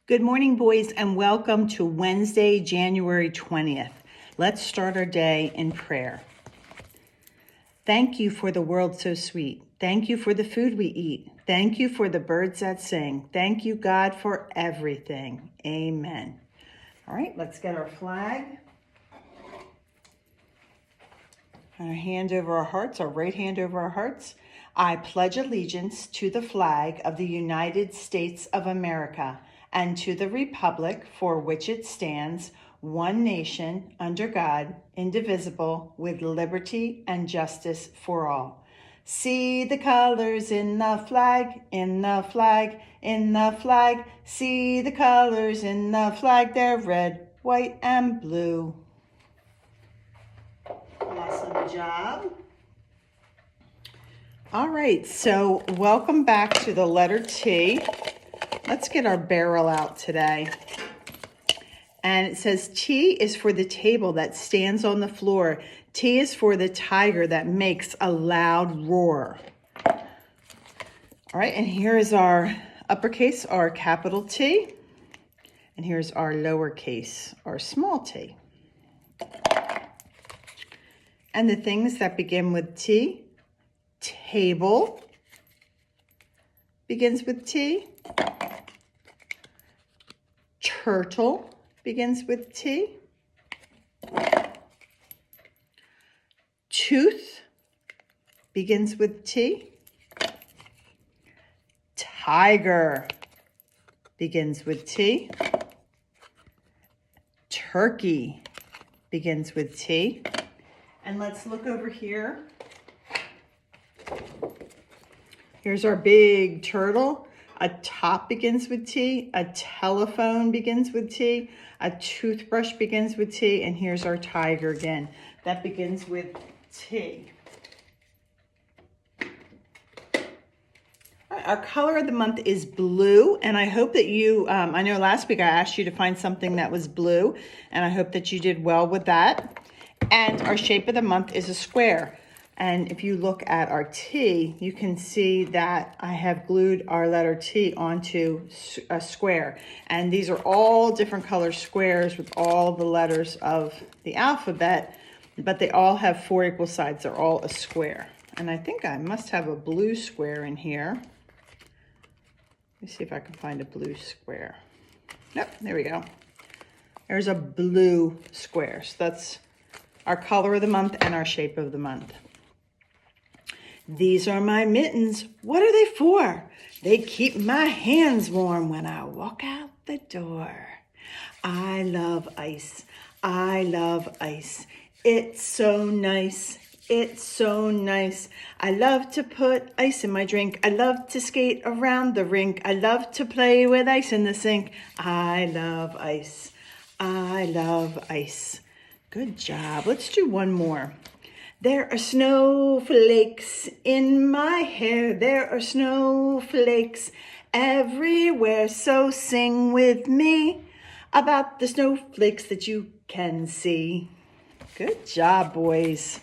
Good morning, boys, and welcome to Wednesday, January 20th. Let's start our day in prayer. Thank you for the world so sweet. Thank you for the food we eat. Thank you for the birds that sing. Thank you, God, for everything. Amen. All right, let's get our flag. Our hand over our hearts, our right hand over our hearts. I pledge allegiance to the flag of the United States of America and to the republic for which it stands, one nation, under God, indivisible, with liberty and justice for all. See the colors in the flag, in the flag, in the flag. See the colors in the flag, they're red, white, and blue. Awesome job. All right, so welcome back to the letter T. Let's get our barrel out today. And it says T is for the table that stands on the floor. T is for the tiger that makes a loud roar. All right, and here is our uppercase, our capital T. And here's our lowercase, our small t. And the things that begin with T, table begins with T. Turtle begins with T. Tooth begins with T. Tiger begins with T. Turkey begins with T. And let's look over here. Here's our big turtle. A top begins with T. A telephone begins with T. A toothbrush begins with T. And here's our tiger again. That begins with T. Our color of the month is blue, and I hope that you, I know last week I asked you to find something that was blue, and I hope that you did well with that. And our shape of the month is a square. And if you look at our T, you can see that I have glued our letter T onto a square. And these are all different color squares with all the letters of the alphabet, but they all have 4 equal sides. They're all a square. And I think I must have a blue square in here. Let me see if I can find a blue square. Nope, there we go. There's a blue square. So that's our color of the month and our shape of the month. These are my mittens. What are they for? They keep my hands warm when I walk out the door. I love ice. I love ice. It's so nice. It's so nice. I love to put ice in my drink. I love to skate around the rink. I love to play with ice in the sink. I love ice. I love ice. Good job. Let's do one more. There are snowflakes in my hair. There are snowflakes everywhere. So sing with me about the snowflakes that you can see. Good job, boys.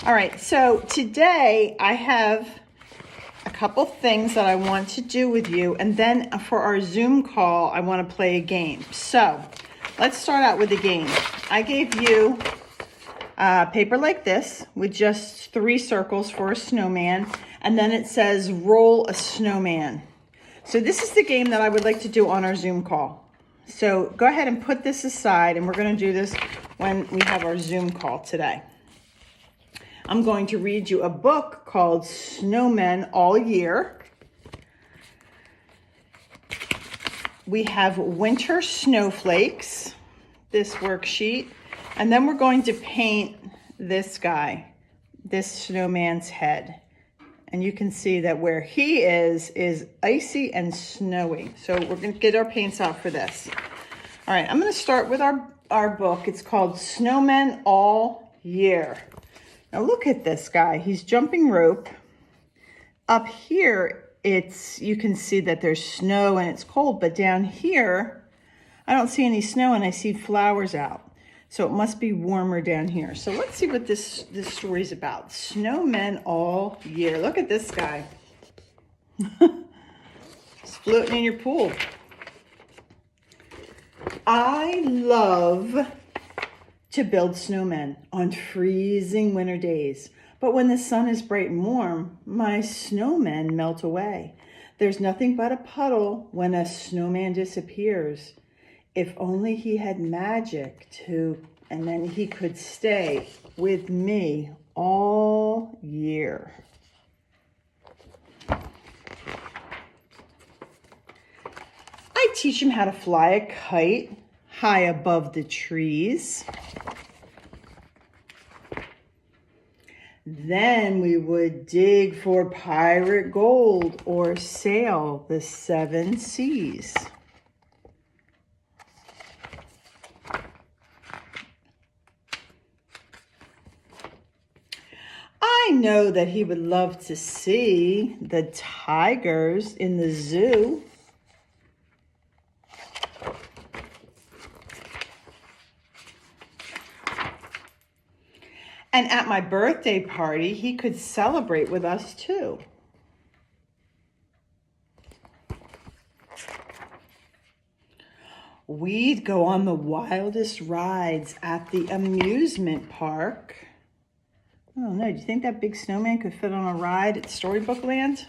All right, so today I have a couple things that I want to do with you, and then for our Zoom call, I want to play a game. So let's start out with a game. I gave you paper like this with just 3 circles for a snowman, and then it says roll a snowman. So this is the game that I would like to do on our Zoom call. So go ahead and put this aside, and we're going to do this when we have our Zoom call today. I'm going to read you a book called Snowmen All Year. We have winter snowflakes, this worksheet, and then we're going to paint this guy, this snowman's head. And you can see that where he is icy and snowy. So we're going to get our paints out for this. All right, I'm going to start with our book. It's called Snowmen All Year. Now look at this guy. He's jumping rope. Up here, you can see that there's snow and it's cold, but down here, I don't see any snow and I see flowers out. So it must be warmer down here. So let's see what this story's about. Snowmen all year. Look at this guy. He's floating in your pool. I love to build snowmen on freezing winter days. But when the sun is bright and warm, my snowmen melt away. There's nothing but a puddle when a snowman disappears. If only he had magic and then he could stay with me all year. I teach him how to fly a kite high above the trees. Then we would dig for pirate gold or sail the 7 seas. I know that he would love to see the tigers in the zoo. And at my birthday party, he could celebrate with us too. We'd go on the wildest rides at the amusement park. I don't know, do you think that big snowman could fit on a ride at Storybook Land?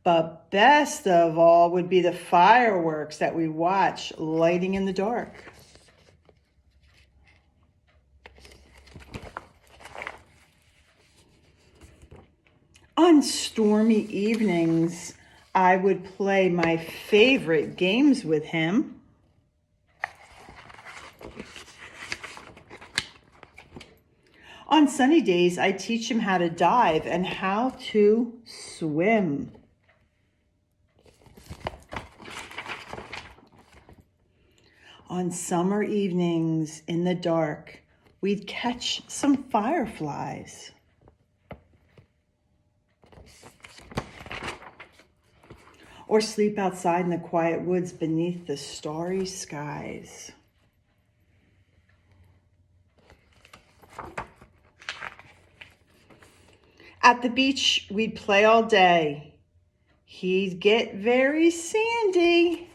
But best of all would be the fireworks that we watch lighting in the dark. On stormy evenings, I would play my favorite games with him. On sunny days, I teach him how to dive and how to swim. On summer evenings in the dark, we'd catch some fireflies. Or sleep outside in the quiet woods beneath the starry skies. At the beach, we'd play all day. He'd get very sandy.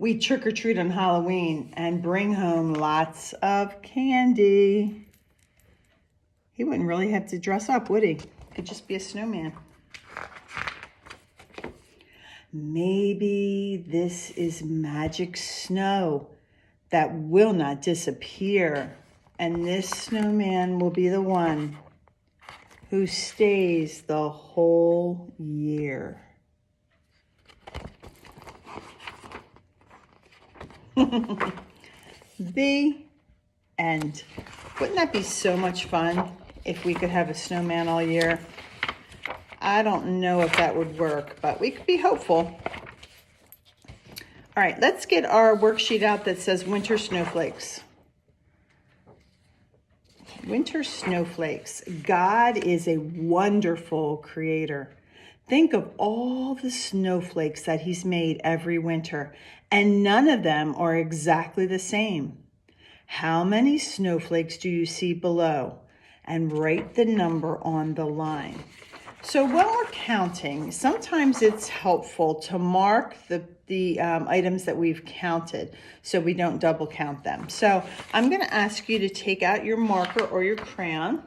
We'd trick or treat on Halloween and bring home lots of candy. He wouldn't really have to dress up, would he? He could just be a snowman. Maybe this is magic snow that will not disappear, and this snowman will be the one who stays the whole year. The end. Wouldn't that be so much fun if we could have a snowman all year? I don't know if that would work, but we could be hopeful. All right, let's get our worksheet out that says winter snowflakes. Winter snowflakes. God is a wonderful creator. Think of all the snowflakes that he's made every winter, and none of them are exactly the same. How many snowflakes do you see below? And write the number on the line. So when we're counting, sometimes it's helpful to mark the items that we've counted so we don't double count them. So I'm going to ask you to take out your marker or your crayon.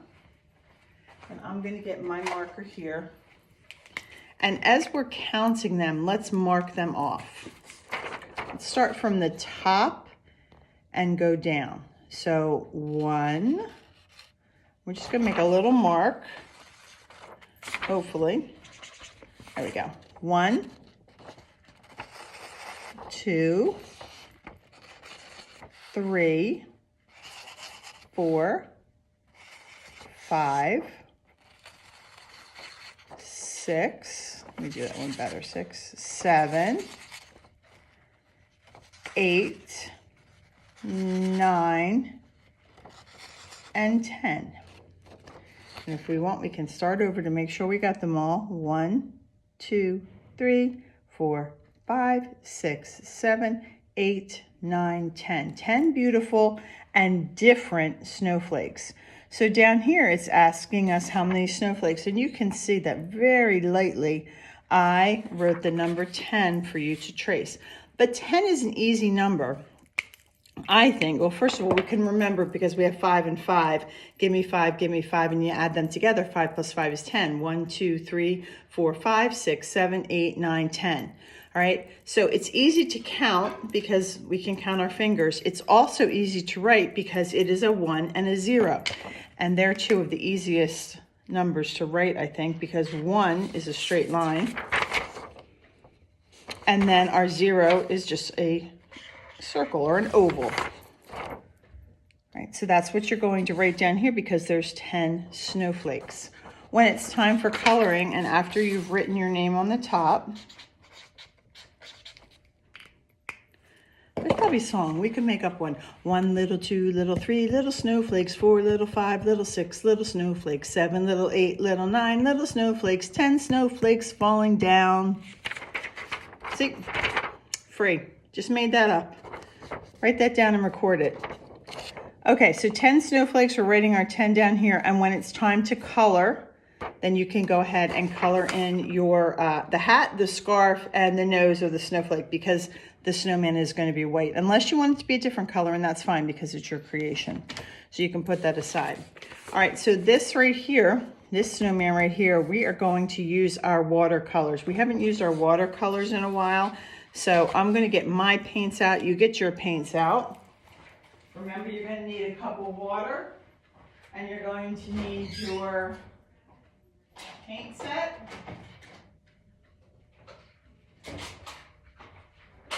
And I'm going to get my marker here. And as we're counting them, let's mark them off. Let's start from the top and go down. So 1, we're just going to make a little mark, hopefully. There we go. 1, 2, 3, 4, 5, 6. Let me do that one better. 6, 7, 8, 9, and 10. And if we want, we can start over to make sure we got them all. 1, 2, 3, 4, 5, 6, 7, 8, 9, 10. 10 beautiful and different snowflakes. So down here, it's asking us how many snowflakes, and you can see that very lightly, I wrote the number 10 for you to trace. But 10 is an easy number, I think. Well, first of all, we can remember because we have 5 and 5. Give me 5, and you add them together. 5 plus 5 is 10. 1, 2, 3, 4, 5, 6, 7, 8, 9, 10. All right, so it's easy to count because we can count our fingers. It's also easy to write because it is a 1 and a 0. And they're two of the easiest numbers to write, I think, because 1 is a straight line. And then our 0 is just a circle or an oval. Right, so that's what you're going to write down here because there's 10 snowflakes. When it's time for coloring and after you've written your name on the top, there's probably a song. We can make up one. 1 little, 2 little, 3 little snowflakes, 4 little, 5 little, 6 little snowflakes, 7 little, 8 little, 9 little snowflakes, 10 snowflakes falling down. See? Free. Just made that up. Write that down and record it. Okay, so 10 snowflakes. We're writing our 10 down here. And when it's time to color, then you can go ahead and color in your the hat, the scarf, and the nose of the snowflake because the snowman is going to be white. Unless you want it to be a different color, and that's fine because it's your creation. So you can put that aside. All right, so this right here, this snowman right here, we are going to use our watercolors. We haven't used our watercolors in a while, so I'm going to get my paints out. You get your paints out. Remember, you're going to need a cup of water, and you're going to need your paint set.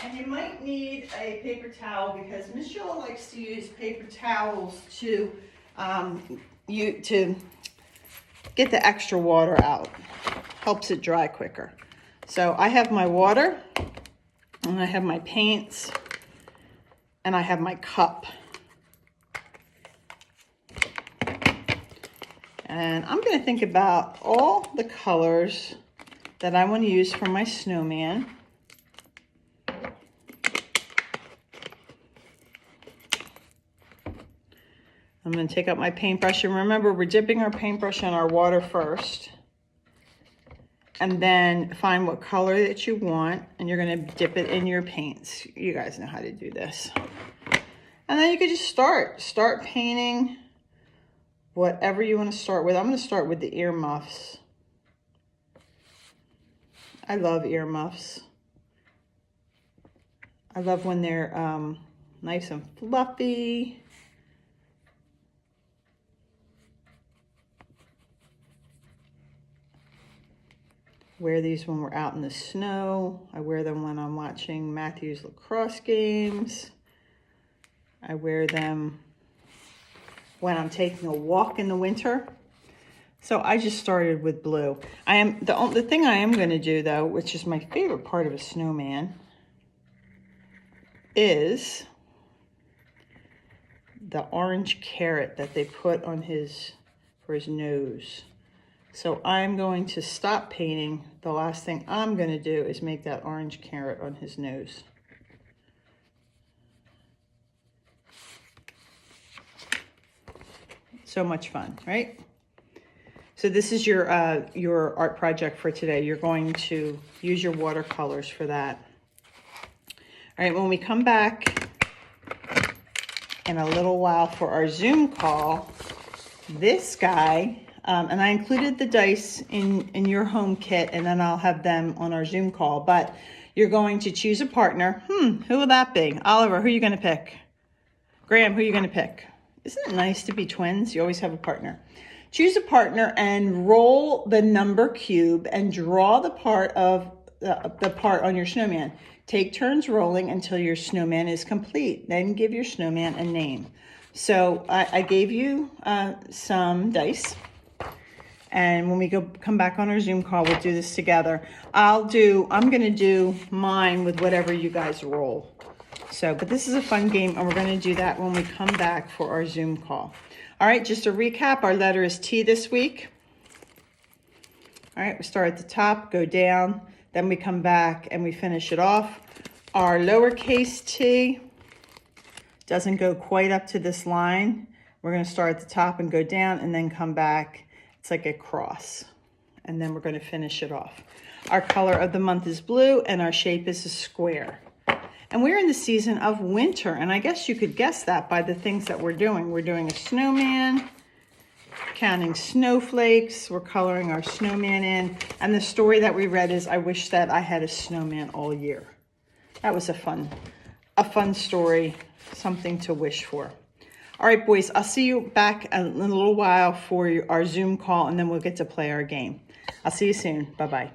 And you might need a paper towel because Miss Sheila likes to use paper towels to get the extra water out. Helps it dry quicker. So I have my water, and I have my paints, and I have my cup. And I'm going to think about all the colors that I want to use for my snowman. I'm going to take out my paintbrush, and remember, we're dipping our paintbrush in our water first. And then find what color that you want, and you're going to dip it in your paints. You guys know how to do this. And then you can just start painting whatever you want to start with. I'm going to start with the earmuffs. I love earmuffs. I love when they're nice and fluffy. Wear these when we're out in the snow. I wear them when I'm watching Matthew's lacrosse games. I wear them when I'm taking a walk in the winter. So I just started with blue. The thing I am going to do though, which is my favorite part of a snowman, is the orange carrot that they put on for his nose. So I'm going to stop painting. The last thing I'm going to do is make that orange carrot on his nose. So much fun, right? So this is your art project for today. You're going to use your watercolors for that. All right, when we come back in a little while for our Zoom call, this guy, and I included the dice in your home kit, and then I'll have them on our Zoom call, but you're going to choose a partner. Who will that be? Oliver, who are you going to pick? Graham, who are you going to pick? Isn't it nice to be twins? You always have a partner. Choose a partner and roll the number cube and draw the part on your snowman. Take turns rolling until your snowman is complete. Then give your snowman a name. So I gave you some dice. And when we come back on our Zoom call, we'll do this together. I'm going to do mine with whatever you guys roll. So, but this is a fun game, and we're going to do that when we come back for our Zoom call. All right, just to recap, our letter is T this week. All right, we start at the top, go down, then we come back and we finish it off. Our lowercase t Doesn't go quite up to this line. We're going to start at the top and go down and then come back. It's like a cross. And then we're going to finish it off. Our color of the month is blue and our shape is a square. And we're in the season of winter, and I guess you could guess that by the things that we're doing. We're doing a snowman, counting snowflakes. We're coloring our snowman in. And the story that we read is, I wish that I had a snowman all year. That was a fun story, something to wish for. All right, boys, I'll see you back in a little while for our Zoom call, and then we'll get to play our game. I'll see you soon. Bye-bye.